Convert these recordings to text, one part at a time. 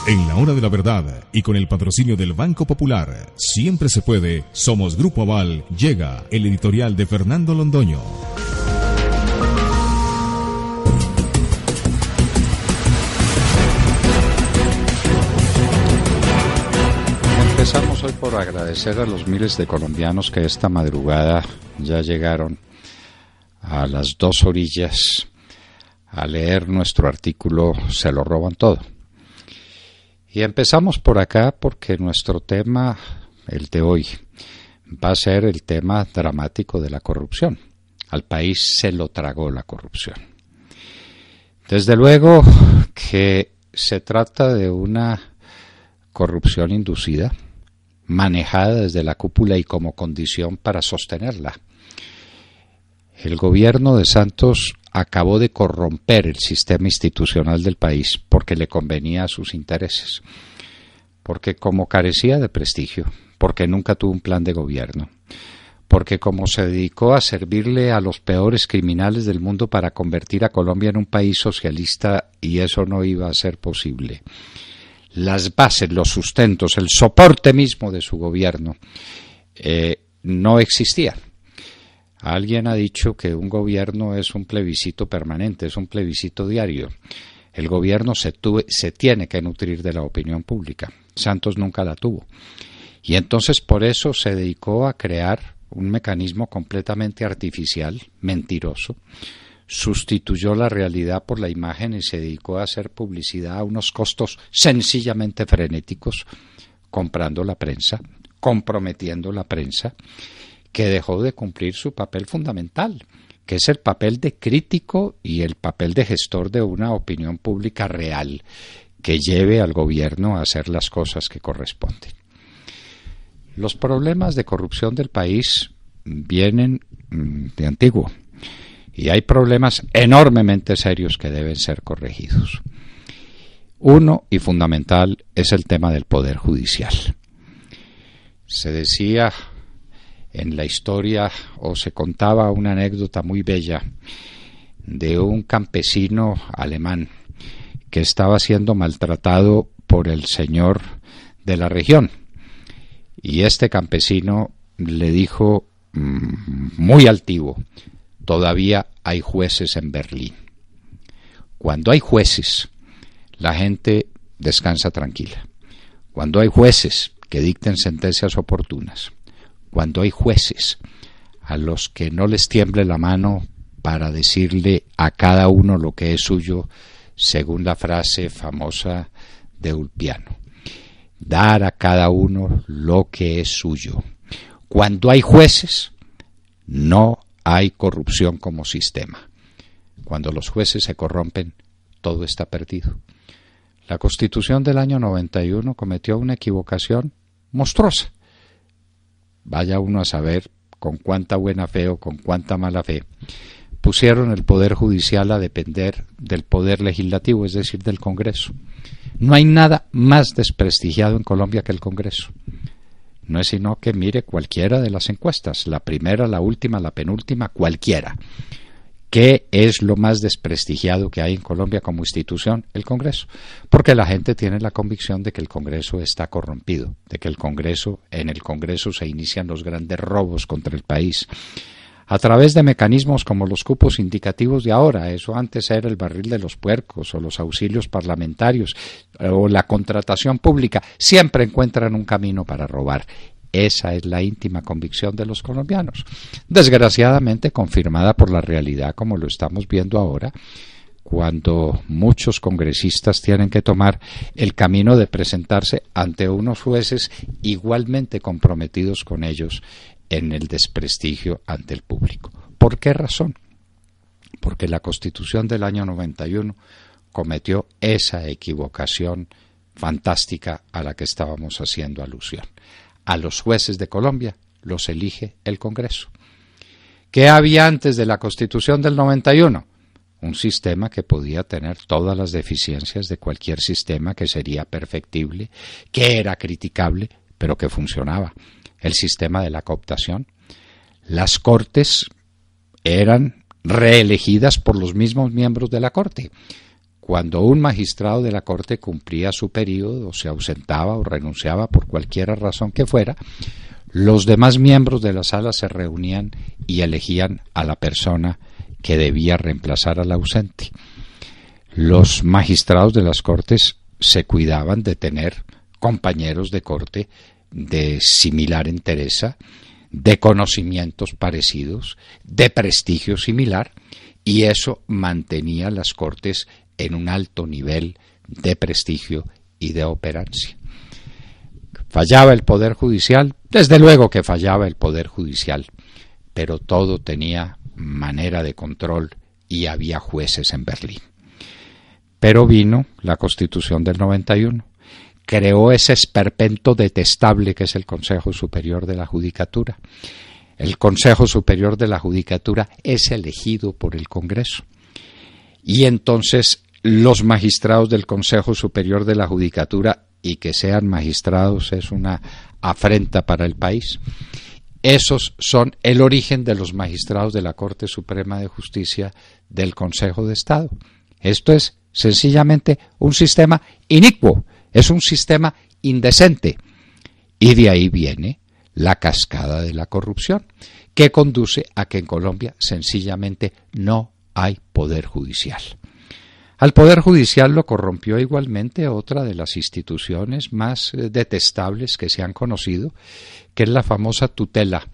En la hora de la verdad y con el patrocinio del Banco Popular, siempre se puede, somos Grupo Aval, llega el editorial de Fernando Londoño. Empezamos hoy por agradecer a los miles de colombianos que esta madrugada ya llegaron a las dos orillas a leer nuestro artículo Se lo roban todo. Y empezamos por acá porque nuestro tema, el de hoy, va a ser el tema dramático de la corrupción. Al país se lo tragó la corrupción. Desde luego que se trata de una corrupción inducida, manejada desde la cúpula y como condición para sostenerla. El gobierno de Santos acabó de corromper el sistema institucional del país porque le convenía a sus intereses, porque como carecía de prestigio, porque nunca tuvo un plan de gobierno, porque como se dedicó a servirle a los peores criminales del mundo para convertir a Colombia en un país socialista y eso no iba a ser posible. Las bases, los sustentos, el soporte mismo de su gobierno no existían. Alguien ha dicho que un gobierno es un plebiscito permanente, es un plebiscito diario. El gobierno se tiene que nutrir de la opinión pública. Santos nunca la tuvo. Y entonces por eso se dedicó a crear un mecanismo completamente artificial, mentiroso. Sustituyó la realidad por la imagen y se dedicó a hacer publicidad a unos costos sencillamente frenéticos, comprando la prensa, comprometiendo la prensa, que dejó de cumplir su papel fundamental, que es el papel de crítico y el papel de gestor de una opinión pública real, que lleve al gobierno a hacer las cosas que corresponden. Los problemas de corrupción del país vienen de antiguo, y hay problemas enormemente serios que deben ser corregidos. Uno, y fundamental, es el tema del Poder Judicial. Se decía en la historia, o se contaba una anécdota muy bella de un campesino alemán que estaba siendo maltratado por el señor de la región. Y este campesino le dijo muy altivo: todavía hay jueces en Berlín. Cuando hay jueces, la gente descansa tranquila. Cuando hay jueces que dicten sentencias oportunas, cuando hay jueces a los que no les tiemble la mano para decirle a cada uno lo que es suyo, según la frase famosa de Ulpiano, dar a cada uno lo que es suyo. Cuando hay jueces, no hay corrupción como sistema. Cuando los jueces se corrompen, todo está perdido. La Constitución del año 91 cometió una equivocación monstruosa. Vaya uno a saber con cuánta buena fe o con cuánta mala fe pusieron el Poder Judicial a depender del Poder Legislativo, es decir, del Congreso. No hay nada más desprestigiado en Colombia que el Congreso. No es sino que mire cualquiera de las encuestas, la primera, la última, la penúltima, cualquiera. ¿Qué es lo más desprestigiado que hay en Colombia como institución? El Congreso. Porque la gente tiene la convicción de que el Congreso está corrompido, de que en el Congreso se inician los grandes robos contra el país. A través de mecanismos como los cupos indicativos de ahora, eso antes era el barril de los puercos, o los auxilios parlamentarios, o la contratación pública, siempre encuentran un camino para robar. Esa es la íntima convicción de los colombianos, desgraciadamente confirmada por la realidad como lo estamos viendo ahora, cuando muchos congresistas tienen que tomar el camino de presentarse ante unos jueces igualmente comprometidos con ellos en el desprestigio ante el público. ¿Por qué razón? Porque la Constitución del año 91 cometió esa equivocación fantástica a la que estábamos haciendo alusión. A los jueces de Colombia los elige el Congreso. ¿Qué había antes de la Constitución del 91? Un sistema que podía tener todas las deficiencias de cualquier sistema, que sería perfectible, que era criticable, pero que funcionaba. El sistema de la cooptación. Las Cortes eran reelegidas por los mismos miembros de la Corte. cuando un magistrado de la Corte cumplía su periodo, o se ausentaba o renunciaba por cualquier razón que fuera, los demás miembros de la sala se reunían y elegían a la persona que debía reemplazar al ausente. Los magistrados de las Cortes se cuidaban de tener compañeros de corte de similar entereza, de conocimientos parecidos, de prestigio similar, y eso mantenía las Cortes en un alto nivel de prestigio y de operancia. ¿Fallaba el Poder Judicial? Desde luego que fallaba el Poder Judicial, pero todo tenía manera de control y había jueces en Berlín. Pero vino la Constitución del 91, creó ese esperpento detestable que es el Consejo Superior de la Judicatura. El Consejo Superior de la Judicatura es elegido por el Congreso. Y entonces los magistrados del Consejo Superior de la Judicatura, y que sean magistrados es una afrenta para el país, esos son el origen de los magistrados de la Corte Suprema de Justicia del Consejo de Estado. Esto es sencillamente un sistema inicuo, es un sistema indecente. Y de ahí viene la cascada de la corrupción, que conduce a que en Colombia sencillamente no hay poder judicial. Al Poder Judicial lo corrompió igualmente otra de las instituciones más detestables que se han conocido, que es la famosa tutela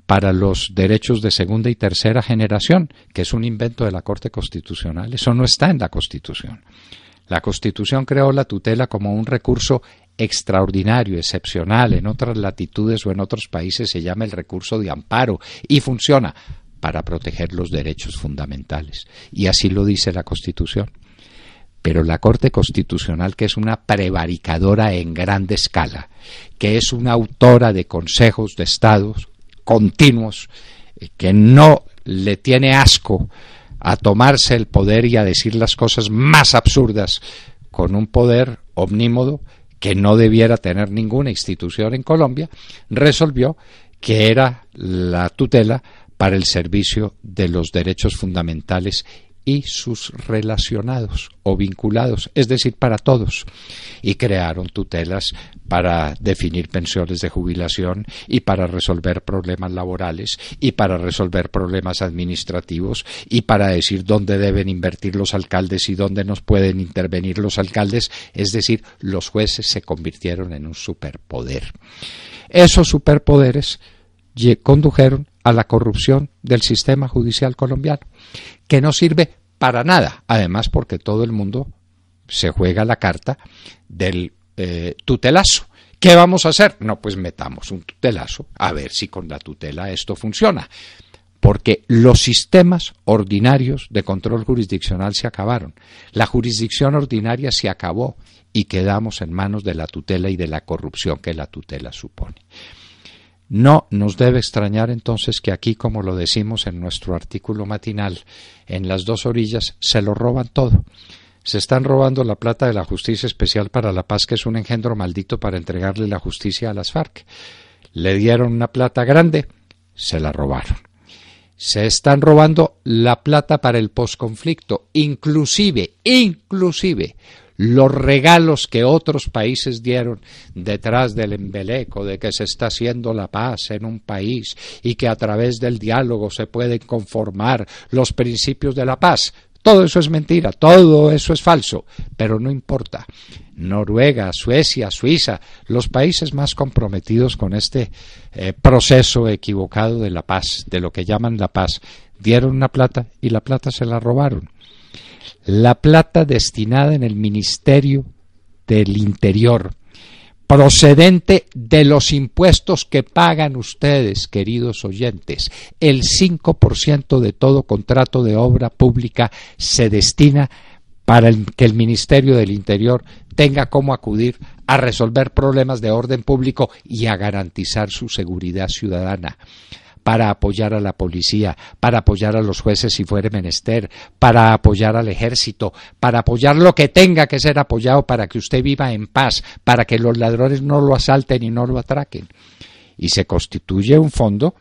para los derechos de segunda y tercera generación, que es un invento de la Corte Constitucional. Eso no está en la Constitución. La Constitución creó la tutela como un recurso extraordinario, excepcional. En otras latitudes o en otros países se llama el recurso de amparo y funciona para proteger los derechos fundamentales. Y así lo dice la Constitución. Pero la Corte Constitucional, que es una prevaricadora en grande escala, que es una autora de consejos de estados continuos, que no le tiene asco a tomarse el poder y a decir las cosas más absurdas, con un poder omnímodo que no debiera tener ninguna institución en Colombia, resolvió que era la tutela para el servicio de los derechos fundamentales y sus relacionados o vinculados, es decir, para todos, y crearon tutelas para definir pensiones de jubilación y para resolver problemas laborales y para resolver problemas administrativos y para decir dónde deben invertir los alcaldes y dónde nos pueden intervenir los alcaldes, es decir, los jueces se convirtieron en un superpoder. Esos superpoderes condujeron a la corrupción del sistema judicial colombiano, que no sirve para nada, además porque todo el mundo se juega la carta del tutelazo. ¿Qué vamos a hacer? No, pues metamos un tutelazo, a ver si con la tutela esto funciona, porque los sistemas ordinarios de control jurisdiccional se acabaron, la jurisdicción ordinaria se acabó y quedamos en manos de la tutela y de la corrupción que la tutela supone. No nos debe extrañar entonces que aquí, como lo decimos en nuestro artículo matinal, en las dos orillas se lo roban todo. Se están robando la plata de la Justicia Especial para la Paz, que es un engendro maldito para entregarle la justicia a las FARC. Le dieron una plata grande, se la robaron. Se están robando la plata para el posconflicto, inclusive los regalos que otros países dieron detrás del embeleco de que se está haciendo la paz en un país y que a través del diálogo se pueden conformar los principios de la paz. Todo eso es mentira, todo eso es falso, pero no importa. Noruega, Suecia, Suiza, los países más comprometidos con este proceso equivocado de la paz, de lo que llaman la paz, dieron una plata y la plata se la robaron. La plata destinada en el Ministerio del Interior, procedente de los impuestos que pagan ustedes, queridos oyentes, el 5% de todo contrato de obra pública se destina para que el Ministerio del Interior tenga cómo acudir a resolver problemas de orden público y a garantizar su seguridad ciudadana, para apoyar a la policía, para apoyar a los jueces si fuere menester, para apoyar al ejército, para apoyar lo que tenga que ser apoyado para que usted viva en paz, para que los ladrones no lo asalten y no lo atraquen. Y se constituye un fondo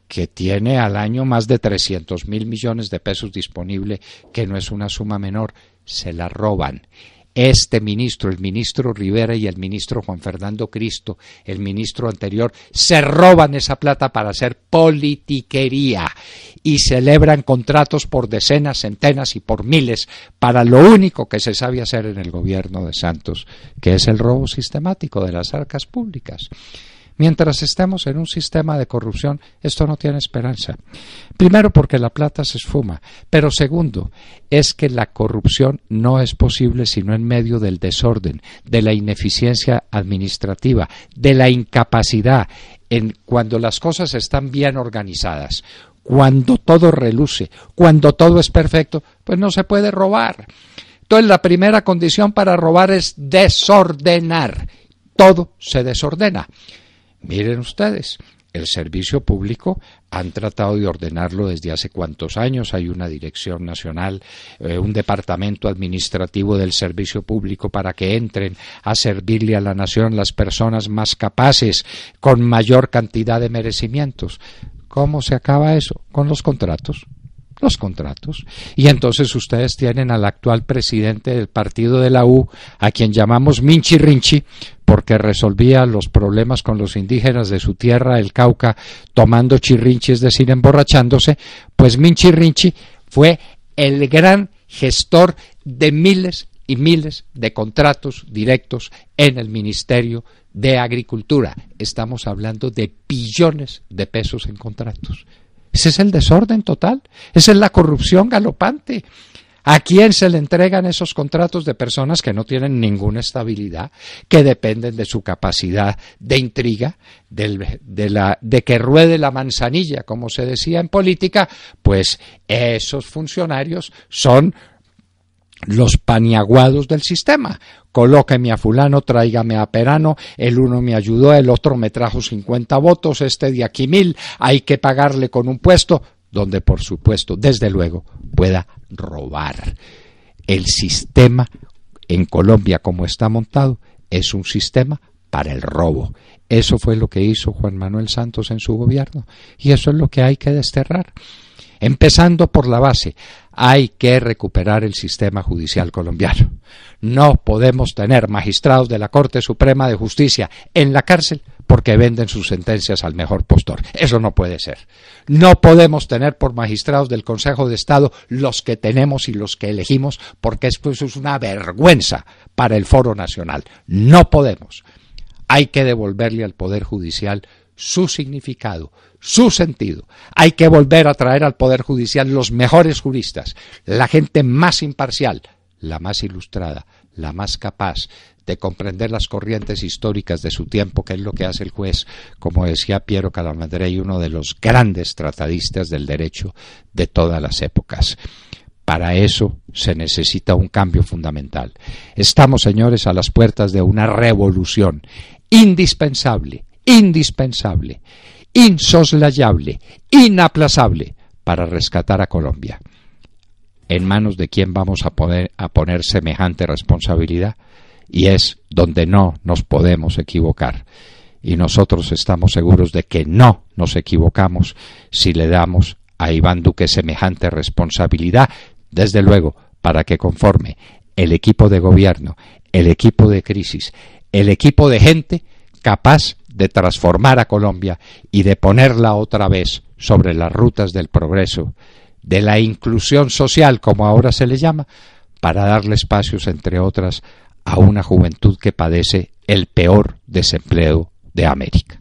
que tiene al año más de 300.000 millones de pesos disponible, que no es una suma menor, se la roban. Este ministro, el ministro Rivera y el ministro Juan Fernando Cristo, el ministro anterior, se roban esa plata para hacer politiquería y celebran contratos por decenas, centenas y por miles para lo único que se sabe hacer en el gobierno de Santos, que es el robo sistemático de las arcas públicas. Mientras estemos en un sistema de corrupción, esto no tiene esperanza. Primero, porque la plata se esfuma, pero segundo, es que la corrupción no es posible sino en medio del desorden, de la ineficiencia administrativa, de la incapacidad, cuando las cosas están bien organizadas. Cuando todo reluce, cuando todo es perfecto, pues no se puede robar. Entonces, la primera condición para robar es desordenar. Todo se desordena. Miren ustedes, el servicio público han tratado de ordenarlo desde hace cuántos años. Hay una dirección nacional, un departamento administrativo del servicio público para que entren a servirle a la nación las personas más capaces, con mayor cantidad de merecimientos. ¿Cómo se acaba eso? Con los contratos. Los contratos. Y entonces ustedes tienen al actual presidente del partido de la U, a quien llamamos Minchi Rinchi, porque resolvía los problemas con los indígenas de su tierra, el Cauca, tomando chirrinchi, es decir, emborrachándose. Pues Minchi Rinchi fue el gran gestor de miles y miles de contratos directos en el Ministerio de Agricultura. Estamos hablando de billones de pesos en contratos. Ese es el desorden total, esa es la corrupción galopante. ¿A quién se le entregan esos contratos de personas que no tienen ninguna estabilidad, que dependen de su capacidad de intriga, de que ruede la manzanilla, como se decía en política? Pues esos funcionarios son los paniaguados del sistema. Colóqueme a fulano, tráigame a perano, el uno me ayudó, el otro me trajo 50 votos, este de aquí 1000, hay que pagarle con un puesto, donde por supuesto, desde luego, pueda robar. El sistema en Colombia como está montado es un sistema para el robo. Eso fue lo que hizo Juan Manuel Santos en su gobierno y eso es lo que hay que desterrar. Empezando por la base, hay que recuperar el sistema judicial colombiano. No podemos tener magistrados de la Corte Suprema de Justicia en la cárcel porque venden sus sentencias al mejor postor. Eso no puede ser. No podemos tener por magistrados del Consejo de Estado los que tenemos y los que elegimos porque esto es una vergüenza para el Foro Nacional. No podemos. Hay que devolverle al Poder Judicial su significado, su sentido. Hay que volver a traer al Poder Judicial los mejores juristas, la gente más imparcial, la más ilustrada, la más capaz de comprender las corrientes históricas de su tiempo, que es lo que hace el juez, como decía Piero Calamandrei, uno de los grandes tratadistas del derecho de todas las épocas. Para eso se necesita un cambio fundamental. Estamos, señores, a las puertas de una revolución indispensable, insoslayable, inaplazable para rescatar a Colombia. ¿En manos de quién vamos a poner semejante responsabilidad? Y es donde no nos podemos equivocar. Y nosotros estamos seguros de que no nos equivocamos si le damos a Iván Duque semejante responsabilidad, desde luego, para que conforme el equipo de gobierno, el equipo de crisis, el equipo de gente capaz de transformar a Colombia y de ponerla otra vez sobre las rutas del progreso, de la inclusión social, como ahora se le llama, para darle espacios, entre otras, a una juventud que padece el peor desempleo de América.